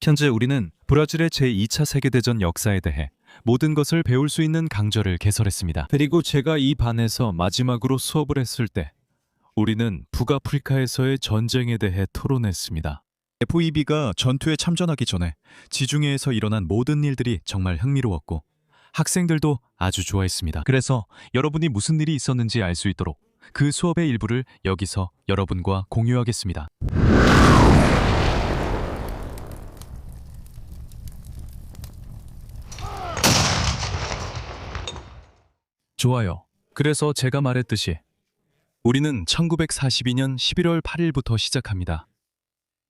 현재 우리는 브라질의 제2차 세계대전 역사에 대해 모든 것을 배울 수 있는 강좌를 개설했습니다. 그리고 제가 이 반에서 마지막으로 수업을 했을 때 우리는 북아프리카에서의 전쟁에 대해 토론했습니다. FEB가 전투에 참전하기 전에 지중해에서 일어난 모든 일들이 정말 흥미로웠고 학생들도 아주 좋아했습니다. 그래서 여러분이 무슨 일이 있었는지 알 수 있도록 그 수업의 일부를 여기서 여러분과 공유하겠습니다. 좋아요. 그래서 제가 말했듯이 우리는 1942년 11월 8일부터 시작합니다.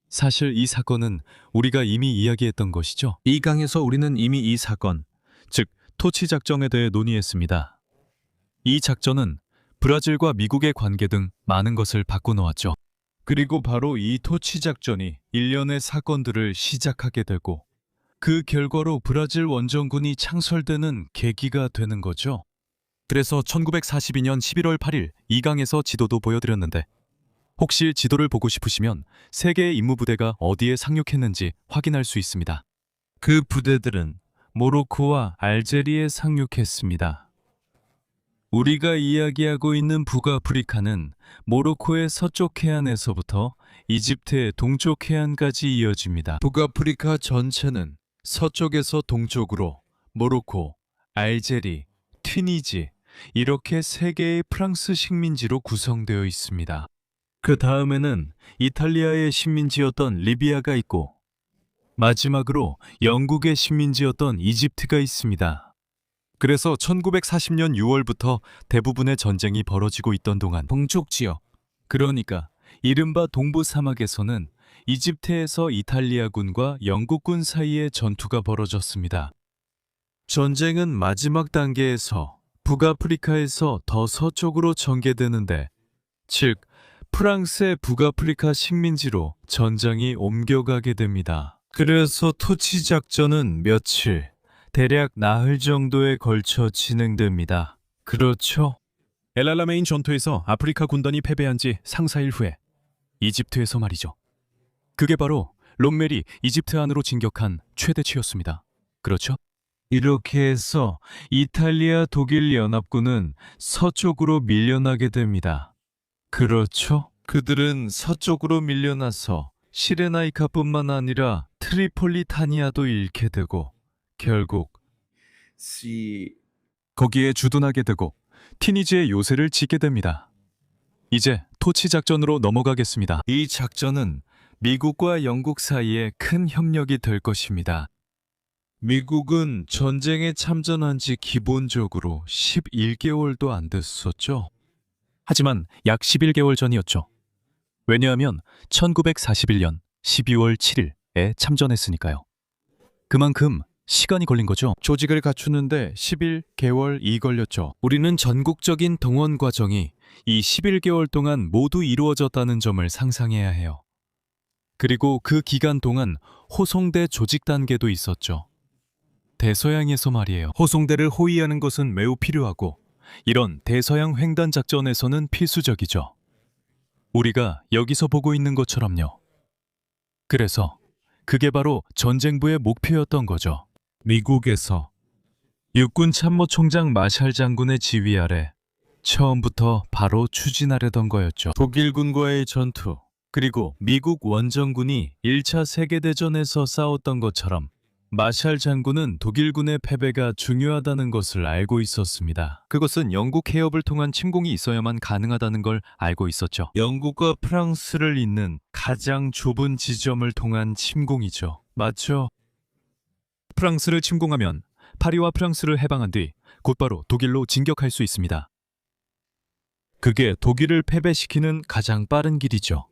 사실 이 사건은 우리가 이미 이야기했던 것이죠. 이 강에서 우리는 이미 이 사건, 즉 토치 작전에 대해 논의했습니다. 이 작전은 브라질과 미국의 관계 등 많은 것을 바꿔놓았죠. 그리고 바로 이 토치 작전이 일련의 사건들을 시작하게 되고 그 결과로 브라질 원정군이 창설되는 계기가 되는 거죠. 그래서 1942년 11월 8일 이 강에서 지도도 보여드렸는데 혹시 지도를 보고 싶으시면 세 개의 임무부대가 어디에 상륙했는지 확인할 수 있습니다. 그 부대들은 모로코와 알제리에 상륙했습니다. 우리가 이야기하고 있는 북아프리카는 모로코의 서쪽 해안에서부터 이집트의 동쪽 해안까지 이어집니다. 북아프리카 전체는 서쪽에서 동쪽으로 모로코, 알제리, 튀니지 이렇게 세 개의 프랑스 식민지로 구성되어 있습니다. 그 다음에는 이탈리아의 식민지였던 리비아가 있고 마지막으로 영국의 식민지였던 이집트가 있습니다. 그래서 1940년 6월부터 대부분의 전쟁이 벌어지고 있던 동안 동쪽 지역, 그러니까 이른바 동부 사막에서는 이집트에서 이탈리아군과 영국군 사이에 전투가 벌어졌습니다. 전쟁은 마지막 단계에서 북아프리카에서 더 서쪽으로 전개되는데, 즉 프랑스의 북아프리카 식민지로 전장이 옮겨가게 됩니다. 그래서 토치 작전은 며칠, 대략 나흘 정도에 걸쳐 진행됩니다. 그렇죠? 엘알라메인 전투에서 아프리카 군단이 패배한 지 상사일 후에 이집트에서 말이죠. 그게 바로 롬멜이 이집트 안으로 진격한 최대치였습니다. 그렇죠? 이렇게 해서 이탈리아 독일 연합군은 서쪽으로 밀려나게 됩니다. 그렇죠? 그들은 서쪽으로 밀려나서 시레나이카뿐만 아니라 트리폴리타니아도 잃게 되고 결국 거기에 주둔하게 되고 티니지의 요새를 짓게 됩니다. 이제 토치 작전으로 넘어가겠습니다. 이 작전은 미국과 영국 사이에 큰 협력이 될 것입니다. 미국은 전쟁에 참전한 지 기본적으로 11개월도 안 됐었죠. 하지만 약 11개월 전이었죠. 왜냐하면 1941년 12월 7일에 참전했으니까요. 그만큼 시간이 걸린 거죠. 조직을 갖추는데 11개월이 걸렸죠. 우리는 전국적인 동원 과정이 이 11개월 동안 모두 이루어졌다는 점을 상상해야 해요. 그리고 그 기간 동안 호송대 조직 단계도 있었죠. 대서양에서 말이에요. 호송대를 호위하는 것은 매우 필요하고 이런 대서양 횡단 작전에서는 필수적이죠. 우리가 여기서 보고 있는 것처럼요. 그래서 그게 바로 전쟁부의 목표였던 거죠. 미국에서 육군 참모총장 마샬 장군의 지휘 아래 처음부터 바로 추진하려던 거였죠. 독일군과의 전투, 그리고 미국 원정군이 1차 세계대전에서 싸웠던 것처럼 마샬 장군은 독일군의 패배가 중요하다는 것을 알고 있었습니다. 그것은 영국 해협을 통한 침공이 있어야만 가능하다는 걸 알고 있었죠. 영국과 프랑스를 잇는 가장 좁은 지점을 통한 침공이죠. 맞죠? 프랑스를 침공하면 파리와 프랑스를 해방한 뒤 곧바로 독일로 진격할 수 있습니다. 그게 독일을 패배시키는 가장 빠른 길이죠.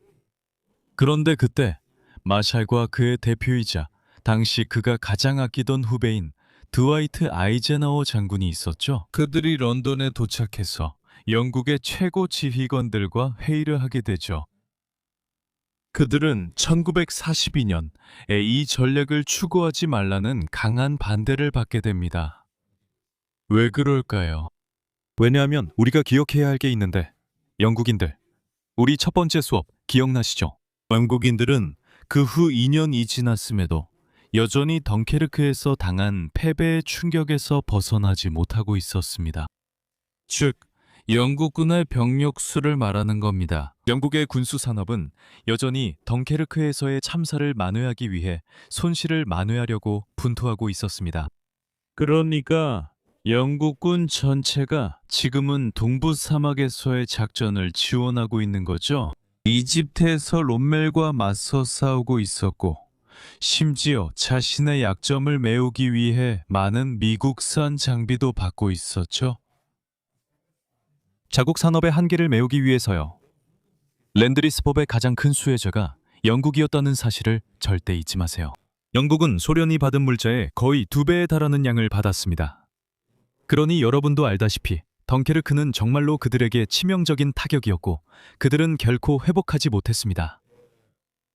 그런데 그때 마샬과 그의 대표이자 당시 그가 가장 아끼던 후배인 드와이트 아이젠하워 장군이 있었죠. 그들이 런던에 도착해서 영국의 최고 지휘관들과 회의를 하게 되죠. 그들은 1942년에 이 전략을 추구하지 말라는 강한 반대를 받게 됩니다. 왜 그럴까요? 왜냐하면 우리가 기억해야 할 게 있는데, 영국인들, 우리 첫 번째 수업 기억나시죠? 영국인들은 그 후 2년이 지났음에도 여전히 덩케르크에서 당한 패배의 충격에서 벗어나지 못하고 있었습니다. 즉, 영국군의 병력 수를 말하는 겁니다. 영국의 군수 산업은 여전히 덩케르크에서의 참사를 만회하기 위해 손실을 만회하려고 분투하고 있었습니다. 그러니까 영국군 전체가 지금은 동부 사막에서의 작전을 지원하고 있는 거죠. 이집트에서 롬멜과 맞서 싸우고 있었고, 심지어 자신의 약점을 메우기 위해 많은 미국산 장비도 받고 있었죠. 자국 산업의 한계를 메우기 위해서요. 랜드리스법의 가장 큰 수혜자가 영국이었다는 사실을 절대 잊지 마세요. 영국은 소련이 받은 물자의 거의 2배에 달하는 양을 받았습니다. 그러니 여러분도 알다시피 덩케르크는 정말로 그들에게 치명적인 타격이었고 그들은 결코 회복하지 못했습니다.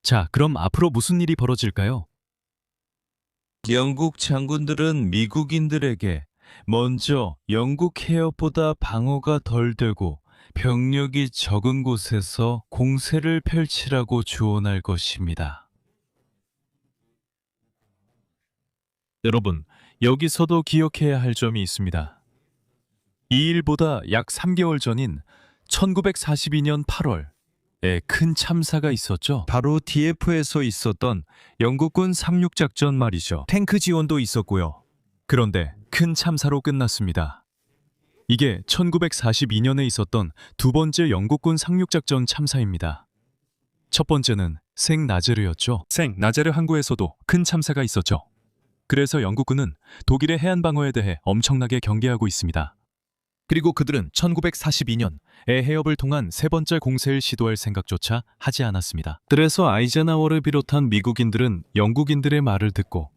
자, 그럼 앞으로 무슨 일이 벌어질까요? 영국 장군들은 미국인들에게 먼저 영국 해협보다 방어가 덜 되고 병력이 적은 곳에서 공세를 펼치라고 조언할 것입니다. 여러분, 여기서도 기억해야 할 점이 있습니다. 이 일보다 약 3개월 전인 1942년 8월에 큰 참사가 있었죠. 바로 DF에서 있었던 영국군 상륙작전 말이죠. 탱크 지원도 있었고요. 그런데 큰 참사로 끝났습니다. 이게 1942년에 있었던 두 번째 영국군 상륙작전 참사입니다. 첫 번째는 생나제르였죠. 생나제르 항구에서도 큰 참사가 있었죠. 그래서 영국군은 독일의 해안 방어에 대해 엄청나게 경계하고 있습니다. 그리고 그들은 1942년에 해협을 통한 세 번째 공세를 시도할 생각조차 하지 않았습니다. 그래서 아이젠하워를 비롯한 미국인들은 영국인들의 말을 듣고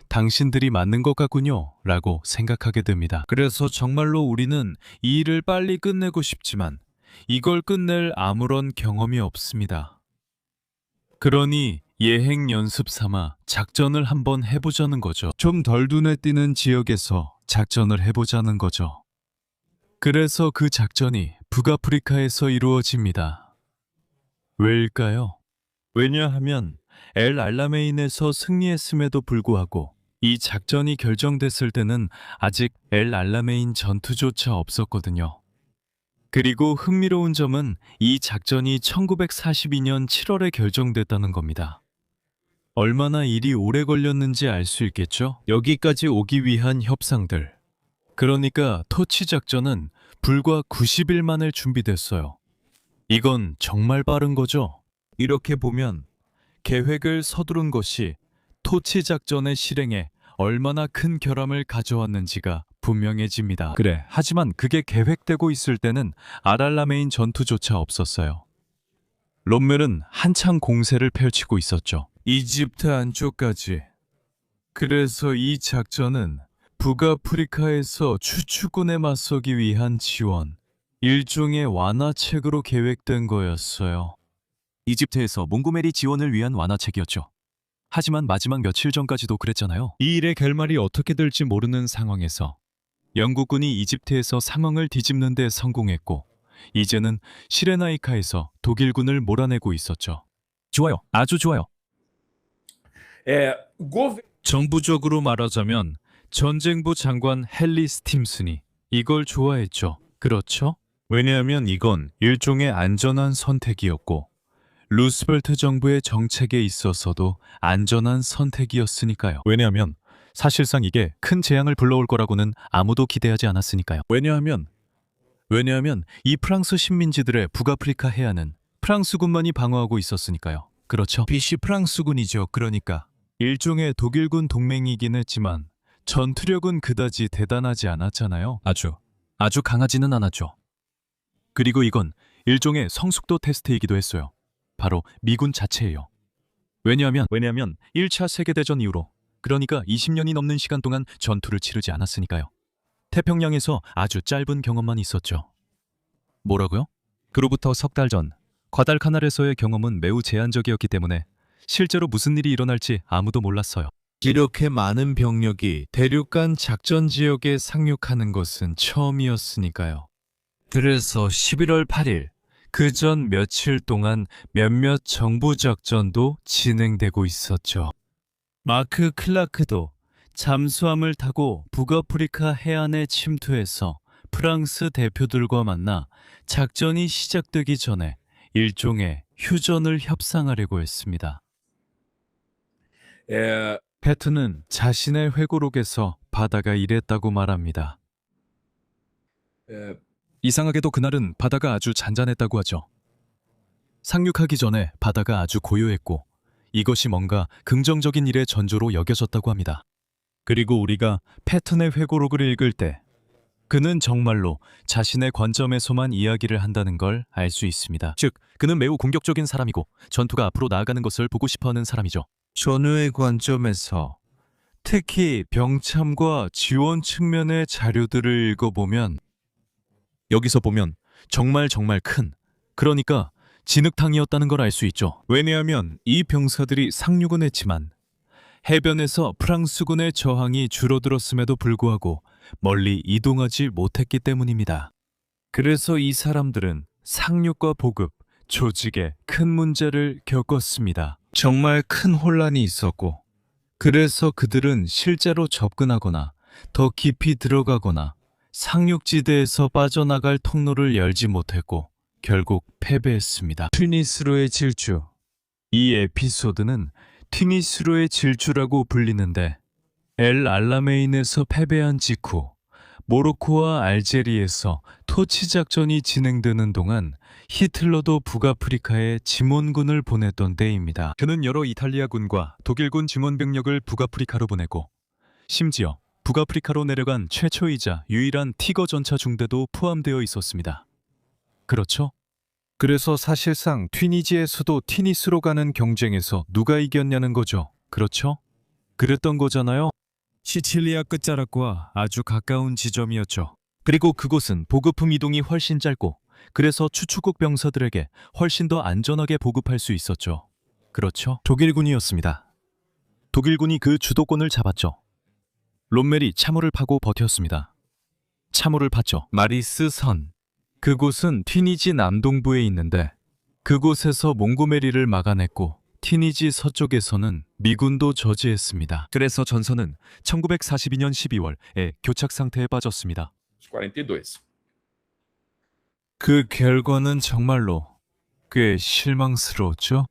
당신들이 맞는 것 같군요 라고 생각하게 됩니다. 그래서 정말로 우리는 이 일을 빨리 끝내고 싶지만 이걸 끝낼 아무런 경험이 없습니다. 그러니 예행 연습 삼아 작전을 한번 해보자는 거죠. 좀 덜 눈에 띄는 지역에서 작전을 해보자는 거죠. 그래서 그 작전이 북아프리카에서 이루어집니다. 왜일까요? 왜냐하면 엘 알라메인에서 승리했음에도 불구하고 이 작전이 결정됐을 때는 아직 엘 알라메인 전투조차 없었거든요. 그리고 흥미로운 점은 이 작전이 1942년 7월에 결정됐다는 겁니다. 얼마나 일이 오래 걸렸는지 알 수 있겠죠? 여기까지 오기 위한 협상들. 그러니까 토치 작전은 불과 90일 만에 준비됐어요. 이건 정말 빠른 거죠? 이렇게 보면 계획을 서두른 것이 토치 작전의 실행에 얼마나 큰 결함을 가져왔는지가 분명해집니다. 그래, 하지만 그게 계획되고 있을 때는 아랄라메인 전투조차 없었어요. 롬멜은 한창 공세를 펼치고 있었죠. 이집트 안쪽까지. 그래서 이 작전은 북아프리카에서 추추군에 맞서기 위한 지원, 일종의 완화책으로 계획된 거였어요. 이집트에서 몽고메리 지원을 위한 완화책이었죠. 하지만 마지막 며칠 전까지도 그랬잖아요. 이 일의 결말이 어떻게 될지 모르는 상황에서 영국군이 이집트에서 상황을 뒤집는 데 성공했고 이제는 시레나이카에서 독일군을 몰아내고 있었죠. 좋아요. 아주 좋아요. 정부적으로 말하자면 전쟁부 장관 헨리 스팀슨이 이걸 좋아했죠. 그렇죠? 왜냐하면 이건 일종의 안전한 선택이었고 루스벨트 정부의 정책에 있어서도 안전한 선택이었으니까요. 왜냐하면 사실상 이게 큰 재앙을 불러올 거라고는 아무도 기대하지 않았으니까요. 왜냐하면 이 프랑스 식민지들의 북아프리카 해안은 프랑스군만이 방어하고 있었으니까요. 그렇죠? 빛이 프랑스군이죠. 그러니까 일종의 독일군 동맹이긴 했지만 전투력은 그다지 대단하지 않았잖아요. 아주 강하지는 않았죠. 그리고 이건 일종의 성숙도 테스트이기도 했어요. 바로 미군 자체예요. 왜냐하면 1차 세계대전 이후로, 그러니까 20년이 넘는 시간 동안 전투를 치르지 않았으니까요. 태평양에서 아주 짧은 경험만 있었죠. 뭐라고요? 그로부터 석 달 전 과달카날에서의 경험은 매우 제한적이었기 때문에 실제로 무슨 일이 일어날지 아무도 몰랐어요. 이렇게 많은 병력이 대륙간 작전 지역에 상륙하는 것은 처음이었으니까요. 그래서 11월 8일, 그 전 며칠 동안 몇몇 정부 작전도 진행되고 있었죠. 마크 클라크도 잠수함을 타고 북아프리카 해안에 침투해서 프랑스 대표들과 만나 작전이 시작되기 전에 일종의 휴전을 협상하려고 했습니다. 패트는 자신의 회고록에서 바다가 이랬다고 말합니다. 이상하게도 그날은 바다가 아주 잔잔했다고 하죠. 상륙하기 전에 바다가 아주 고요했고 이것이 뭔가 긍정적인 일의 전조로 여겨졌다고 합니다. 그리고 우리가 패튼의 회고록을 읽을 때 그는 정말로 자신의 관점에서만 이야기를 한다는 걸 알 수 있습니다. 즉, 그는 매우 공격적인 사람이고 전투가 앞으로 나아가는 것을 보고 싶어하는 사람이죠. 전우의 관점에서 특히 병참과 지원 측면의 자료들을 읽어보면 여기서 보면 정말 큰, 그러니까 진흙탕이었다는 걸 알 수 있죠. 왜냐하면 이 병사들이 상륙은 했지만 해변에서 프랑스군의 저항이 줄어들었음에도 불구하고 멀리 이동하지 못했기 때문입니다. 그래서 이 사람들은 상륙과 보급, 조직에 큰 문제를 겪었습니다. 정말 큰 혼란이 있었고, 그래서 그들은 실제로 접근하거나 더 깊이 들어가거나 상륙지대에서 빠져나갈 통로를 열지 못했고 결국 패배했습니다. 튀니스로의 질주. 이 에피소드는 튀니스로의 질주라고 불리는데 엘 알라메인에서 패배한 직후 모로코와 알제리에서 토치 작전이 진행되는 동안 히틀러도 북아프리카에 지몬군을 보냈던 때입니다. 그는 여러 이탈리아군과 독일군 증원병력을 북아프리카로 보내고 심지어 북아프리카로 내려간 최초이자 유일한 티거 전차 중대도 포함되어 있었습니다. 그렇죠? 그래서 사실상 튀니지의 수도 티니스로 가는 경쟁에서 누가 이겼냐는 거죠. 그렇죠? 그랬던 거잖아요. 시칠리아 끝자락과 아주 가까운 지점이었죠. 그리고 그곳은 보급품 이동이 훨씬 짧고 그래서 추축국 병사들에게 훨씬 더 안전하게 보급할 수 있었죠. 그렇죠? 독일군이었습니다. 독일군이 그 주도권을 잡았죠. 롬멜이 참호를 파고 버텼습니다. 참호를 팠죠. 마리스 선. 그곳은 튀니지 남동부에 있는데 그곳에서 몽고메리를 막아냈고 튀니지 서쪽에서는 미군도 저지했습니다. 그래서 전선은 1942년 12월에 교착 상태에 빠졌습니다. 42. 그 결과는 정말로 꽤 실망스러웠죠.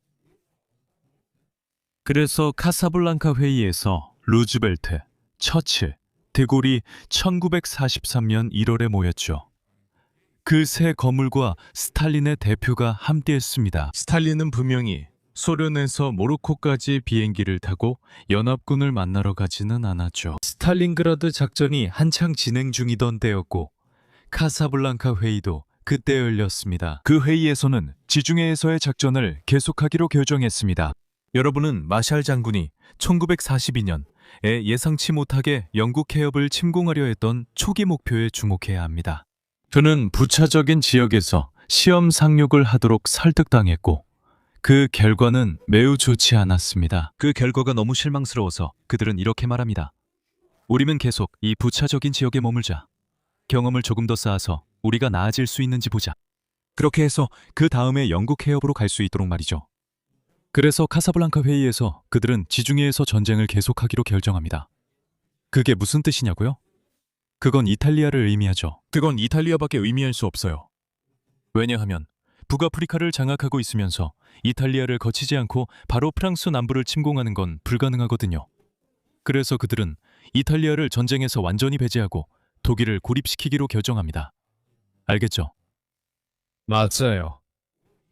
그래서 카사블랑카 회의에서 루즈벨트, 처칠, 데골이 1943년 1월에 모였죠. 그 세 거물과 스탈린의 대표가 함께했습니다. 스탈린은 분명히 소련에서 모로코까지 비행기를 타고 연합군을 만나러 가지는 않았죠. 스탈린그라드 작전이 한창 진행 중이던 때였고 카사블랑카 회의도 그때 열렸습니다. 그 회의에서는 지중해에서의 작전을 계속하기로 결정했습니다. 여러분은 마샬 장군이 1942년에 예상치 못하게 영국 해협을 침공하려 했던 초기 목표에 주목해야 합니다. 그는 부차적인 지역에서 시험 상륙을 하도록 설득당했고 그 결과는 매우 좋지 않았습니다. 그 결과가 너무 실망스러워서 그들은 이렇게 말합니다. 우리는 계속 이 부차적인 지역에 머물자. 경험을 조금 더 쌓아서 우리가 나아질 수 있는지 보자. 그렇게 해서 그 다음에 영국 해협으로 갈 수 있도록 말이죠. 그래서 카사블랑카 회의에서 그들은 지중해에서 전쟁을 계속하기로 결정합니다. 그게 무슨 뜻이냐고요? 그건 이탈리아를 의미하죠. 그건 이탈리아밖에 의미할 수 없어요. 왜냐하면 북아프리카를 장악하고 있으면서 이탈리아를 거치지 않고 바로 프랑스 남부를 침공하는 건 불가능하거든요. 그래서 그들은 이탈리아를 전쟁에서 완전히 배제하고 독일을 고립시키기로 결정합니다. 알겠죠? 맞아요.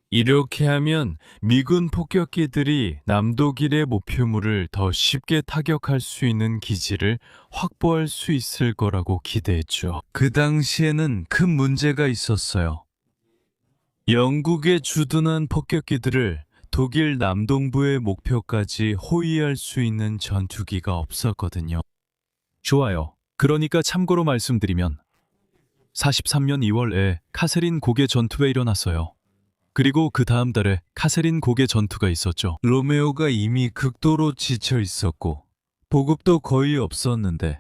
이렇게 하면 미군 폭격기들이 남독일의 목표물을 더 쉽게 타격할 수 있는 기지를 확보할 수 있을 거라고 기대했죠. 그 당시에는 큰 문제가 있었어요. 영국의 주둔한 폭격기들을 독일 남동부의 목표까지 호위할 수 있는 전투기가 없었거든요. 좋아요. 그러니까 참고로 말씀드리면 43년 2월에 카세린 고개 전투가 일어났어요. 그리고 그 다음 달에 카세린 고개 전투가 있었죠. 로메오가 이미 극도로 지쳐 있었고 보급도 거의 없었는데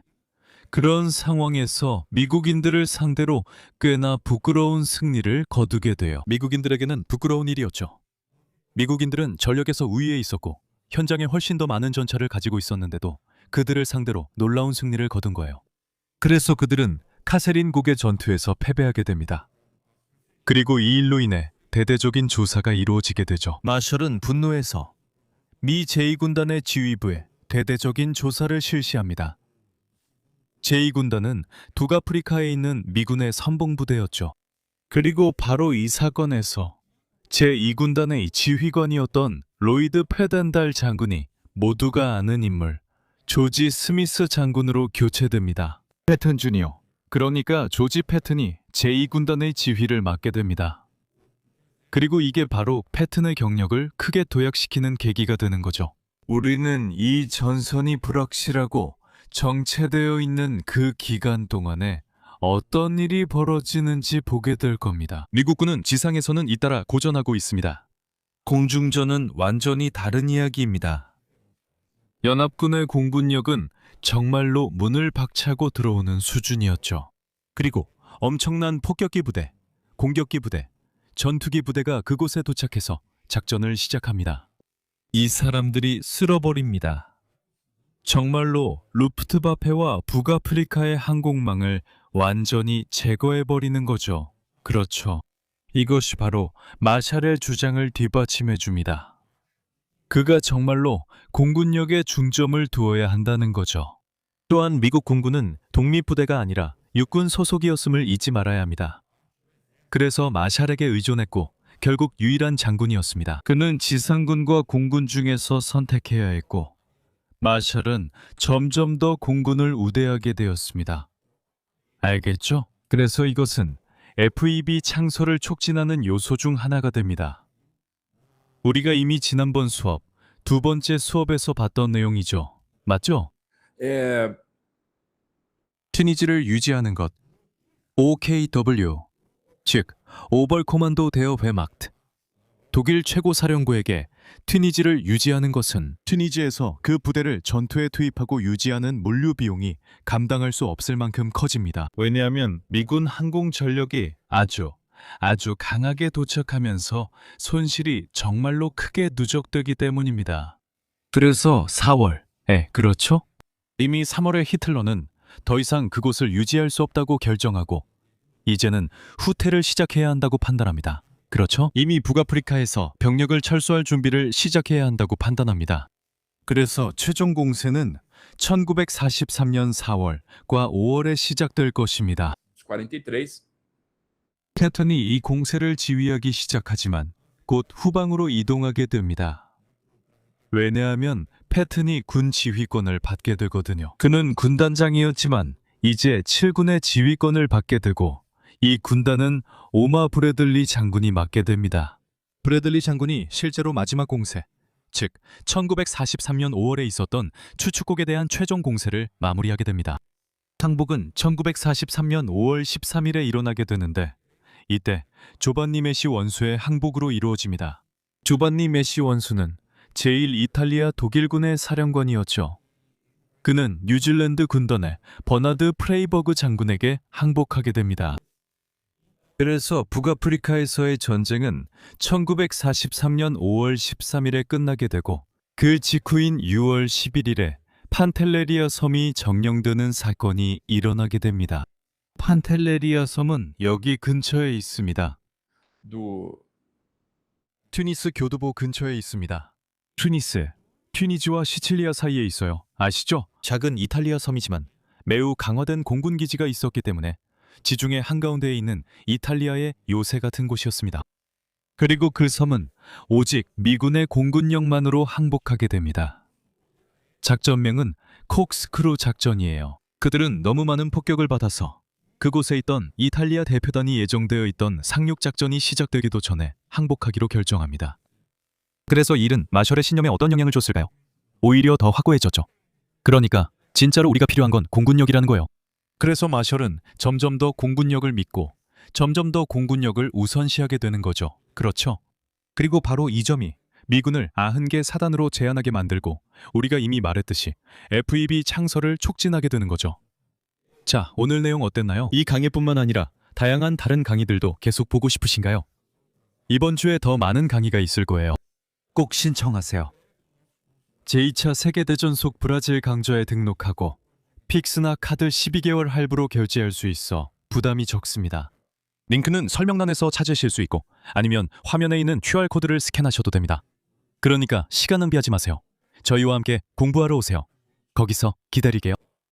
그런 상황에서 미국인들을 상대로 꽤나 부끄러운 승리를 거두게 돼요. 미국인들에게는 부끄러운 일이었죠. 미국인들은 전력에서 우위에 있었고 현장에 훨씬 더 많은 전차를 가지고 있었는데도 그들을 상대로 놀라운 승리를 거둔 거예요. 그래서 그들은 카세린국의 전투에서 패배하게 됩니다. 그리고 이 일로 인해 대대적인 조사가 이루어지게 되죠. 마셜은 분노해서 미 제2군단의 지휘부에 대대적인 조사를 실시합니다. 제2군단은 북아프리카에 있는 미군의 선봉부대였죠. 그리고 바로 이 사건에서 제2군단의 지휘관이었던 로이드 페덴달 장군이 모두가 아는 인물 조지 스미스 장군으로 교체됩니다. 패튼 주니어, 그러니까 조지 패튼이 제2군단의 지휘를 맡게 됩니다. 그리고 이게 바로 패튼의 경력을 크게 도약시키는 계기가 되는 거죠. 우리는 이 전선이 불확실하고 정체되어 있는 그 기간 동안에 어떤 일이 벌어지는지 보게 될 겁니다. 미국군은 지상에서는 잇따라 고전하고 있습니다. 공중전은 완전히 다른 이야기입니다. 연합군의 공군력은 정말로 문을 박차고 들어오는 수준이었죠. 그리고 엄청난 폭격기 부대, 공격기 부대, 전투기 부대가 그곳에 도착해서 작전을 시작합니다. 이 사람들이 쓸어버립니다. 정말로 루프트바페와 북아프리카의 항공망을 완전히 제거해버리는 거죠. 그렇죠. 이것이 바로 마샬의 주장을 뒷받침해 줍니다. 그가 정말로 공군력에 중점을 두어야 한다는 거죠. 또한 미국 공군은 독립부대가 아니라 육군 소속이었음을 잊지 말아야 합니다. 그래서 마샬에게 의존했고 결국 유일한 장군이었습니다. 그는 지상군과 공군 중에서 선택해야 했고 마샬은 점점 더 공군을 우대하게 되었습니다. 알겠죠? 그래서 이것은 FEB 창설을 촉진하는 요소 중 하나가 됩니다. 우리가 이미 지난번 수업, 두 번째 수업에서 봤던 내용이죠. 맞죠? 튀니지를 유지하는 것. OKW, 즉 오벌코만도 대어 회막트. 독일 최고 사령부에게 튀니지를 유지하는 것은 튀니지에서 그 부대를 전투에 투입하고 유지하는 물류 비용이 감당할 수 없을 만큼 커집니다. 왜냐하면 미군 항공 전력이 아주 강하게 도착하면서 손실이 정말로 크게 누적되기 때문입니다. 그래서 4월에 그렇죠? 이미 3월에 히틀러는 더 이상 그곳을 유지할 수 없다고 결정하고 이제는 후퇴를 시작해야 한다고 판단합니다. 그렇죠? 이미 북아프리카에서 병력을 철수할 준비를 시작해야 한다고 판단합니다. 그래서 최종 공세는 1943년 4월과 5월에 시작될 것입니다. 43. 패턴이 이 공세를 지휘하기 시작하지만 곧 후방으로 이동하게 됩니다. 왜냐하면 패튼이 군 지휘권을 받게 되거든요. 그는 군단장이었지만 이제 7군의 지휘권을 받게 되고 이 군단은 오마 브래들리 장군이 맡게 됩니다. 브래들리 장군이 실제로 마지막 공세, 즉 1943년 5월에 있었던 추축곡에 대한 최종 공세를 마무리하게 됩니다. 항복은 1943년 5월 13일에 일어나게 되는데 이때 조반니 메시 원수의 항복으로 이루어집니다. 조반니 메시 원수는 제1이탈리아 독일군의 사령관이었죠. 그는 뉴질랜드 군단의 버나드 프레이버그 장군에게 항복하게 됩니다. 그래서 북아프리카에서의 전쟁은 1943년 5월 13일에 끝나게 되고 그 직후인 6월 11일에 판텔레리아 섬이 점령되는 사건이 일어나게 됩니다. 판텔레리아 섬은 여기 근처에 있습니다. 튜니스 교두보 근처에 있습니다. 튜니지와 시칠리아 사이에 있어요. 아시죠? 작은 이탈리아 섬이지만 매우 강화된 공군 기지가 있었기 때문에 지중해 한가운데에 있는 이탈리아의 요새 같은 곳이었습니다. 그리고 그 섬은 오직 미군의 공군력만으로 항복하게 됩니다. 작전명은 콕스크루 작전이에요. 그들은 너무 많은 폭격을 받아서 그곳에 있던 이탈리아 대표단이 예정되어 있던 상륙작전이 시작되기도 전에 항복하기로 결정합니다. 그래서 이 일은 마셜의 신념에 어떤 영향을 줬을까요? 오히려 더 확고해졌죠. 그러니까 진짜로 우리가 필요한 건 공군력이라는 거예요. 그래서 마셜은 점점 더 공군력을 믿고 점점 더 공군력을 우선시하게 되는 거죠. 그렇죠? 그리고 바로 이 점이 미군을 90개 사단으로 제한하게 만들고 우리가 이미 말했듯이 FEB 창설을 촉진하게 되는 거죠. 자, 오늘 내용 어땠나요? 이 강의뿐만 아니라 다양한 다른 강의들도 계속 보고 싶으신가요? 이번 주에 더 많은 강의가 있을 거예요. 꼭 신청하세요. 제2차 세계대전 속 브라질 강좌에 등록하고 픽스나 카드 12개월 할부로 결제할 수 있어 부담이 적습니다. 링크는 설명란에서 찾으실 수 있고 아니면 화면에 있는 QR코드를 스캔하셔도 됩니다. 그러니까 시간 낭비하지 마세요. 저희와 함께 공부하러 오세요. 거기서 기다리게요.